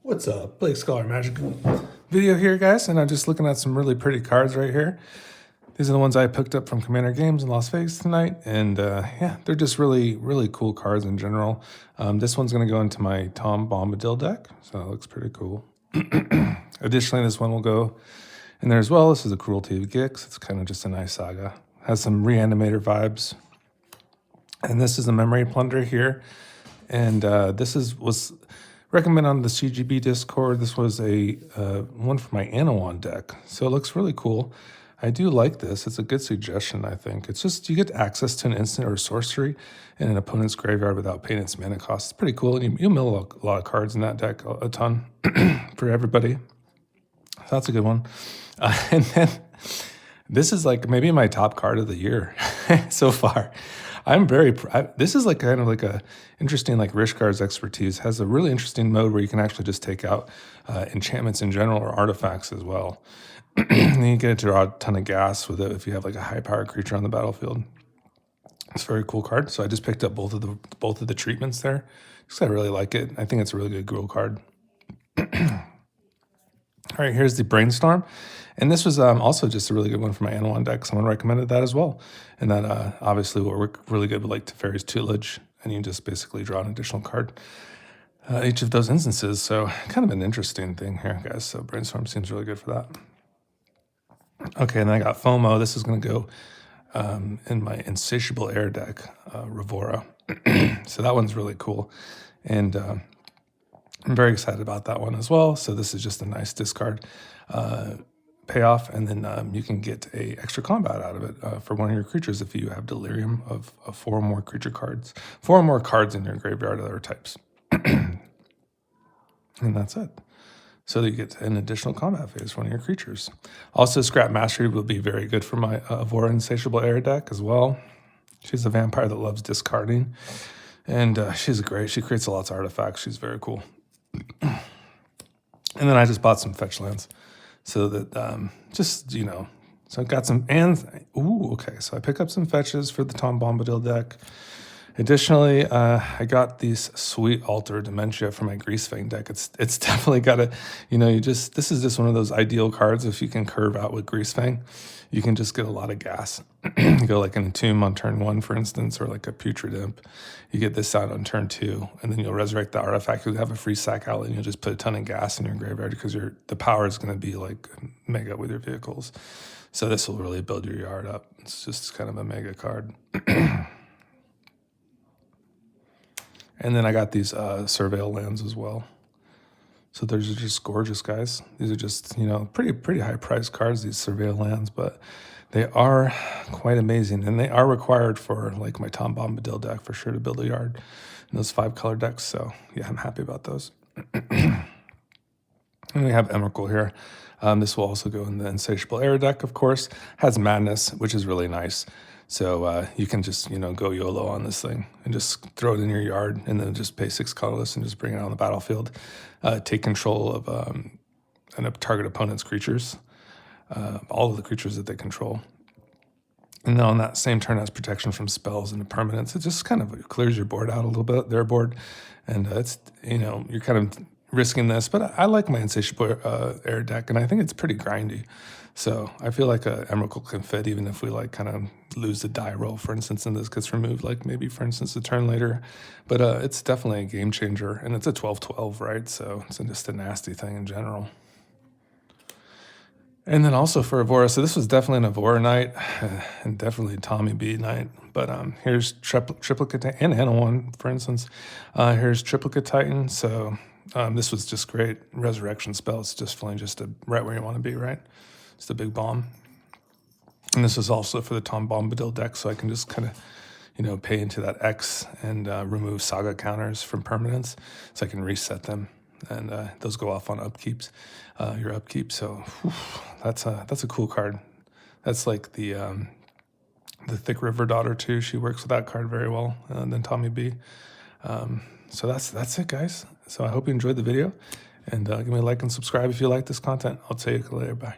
What's up? Blake Scholar Magic video here, guys, and I'm just looking at some really pretty cards right here. These are the ones I picked up from Commander Games in Las Vegas tonight, and yeah, they're just really cool cards in general. This one's going to go into my Tom Bombadil deck, so it looks pretty cool. Additionally, this one will go in there as well. This is a Cruelty of Gix. It's kind of just a nice saga. Has some Reanimator vibes. And this is a Memory Plunder here, and this was recommended on the CGB Discord. This was a one for my Anowon deck, so it looks really cool. I do like this. It's a good suggestion, I think. It's just you get access to an instant or a sorcery in an opponent's graveyard without paying its mana cost. It's pretty cool, and you mill a lot of cards in that deck, a ton for everybody. So that's a good one. And then this is like maybe my top card of the year so far. This is like kind of like a interesting, like Rishkar's expertise has a really interesting mode where you can actually just take out enchantments in general or artifacts as well. And you get to draw a ton of gas with it if you have like a high powered creature on the battlefield. It's a very cool card. So I just picked up both of the treatments there because I really like it. I think it's a really good Gruul card. All right, here's the Brainstorm. And this was also just a really good one for my Anowon deck. Someone recommended that as well. And that obviously will work really good with like Teferi's Tutelage. And you just basically draw an additional card each of those instances. So kind of an interesting thing here, guys. So Brainstorm seems really good for that. Okay, and then I got FOMO. This is going to go in my Insatiable Air deck, Ivora. So that one's really cool. And I'm very excited about that one as well. So this is just a nice discard payoff, and then you can get a extra combat out of it for one of your creatures if you have Delirium of 4 or more creature cards, 4 or more cards in your graveyard of other types. And that's it. So that you get an additional combat phase for one of your creatures. Also, Scrap Mastery will be very good for my Ivora Insatiable Air deck as well. She's a vampire that loves discarding, and she's great. She creates lots of artifacts. She's very cool. And then I just bought some fetch lands so that just, you know, so I got some, and, okay. So I pick up some fetches for the Tom Bombadil deck. Additionally, I got these sweet Altar Dementia for my Greasefang deck. It's definitely got a, you know, this is just one of those ideal cards. If you can curve out with Greasefang, you can just get a lot of gas. You go like an Entomb on turn 1, for instance, or like a Putrid Imp. You get this out on turn 2, and then you'll resurrect the artifact. You'll have a free sack outlet, and you'll just put a ton of gas in your graveyard because the power is going to be like mega with your vehicles. So this will really build your yard up. It's just kind of a mega card. And then I got these Surveil lands as well. So those are just gorgeous, guys. These are just, you know, pretty high price cards, these Surveil lands, but they are quite amazing. And they are required for like my Tom Bombadil deck for sure to build a yard in those 5-color decks. So yeah, I'm happy about those. And we have Emrakul here. This will also go in the Insatiable Air deck, of course. Has Madness, which is really nice. So you can just, you know, go YOLO on this thing and just throw it in your yard and then just pay 6 colorless and just bring it on the battlefield. Take control of a target opponent's creatures, all of the creatures that they control. And then on that same turn has protection from spells and permanents. It just kind of clears your board out a little bit, their board. And it's, you know, you're kind of risking this, but I like my Insatiable Air deck, and I think it's pretty grindy. So I feel like Emrakul can fit even if we like kind of lose the die roll, for instance, and this gets removed, like maybe, for instance, a turn later. But it's definitely a game changer, and it's a 12/12, right? So it's just a nasty thing in general. And then also for Ivora, so this was definitely an Ivora night, and definitely Tommy B night. But here's Triplicate and Anowon, for instance. Here's Triplicate Titan. So this was just great. Resurrection spell. It's just feeling just right where you want to be, right? It's the big bomb. And this is also for the Tom Bombadil deck, so I can just kind of, you know, pay into that X and remove saga counters from permanents, so I can reset them, and those go off on upkeeps, your upkeep. So whew, that's a cool card. That's like the Thick River Daughter too. She works with that card very well, and then Tommy B. So that's it, guys. So I hope you enjoyed the video, and give me a like and subscribe if you like this content. I'll see you later. Bye.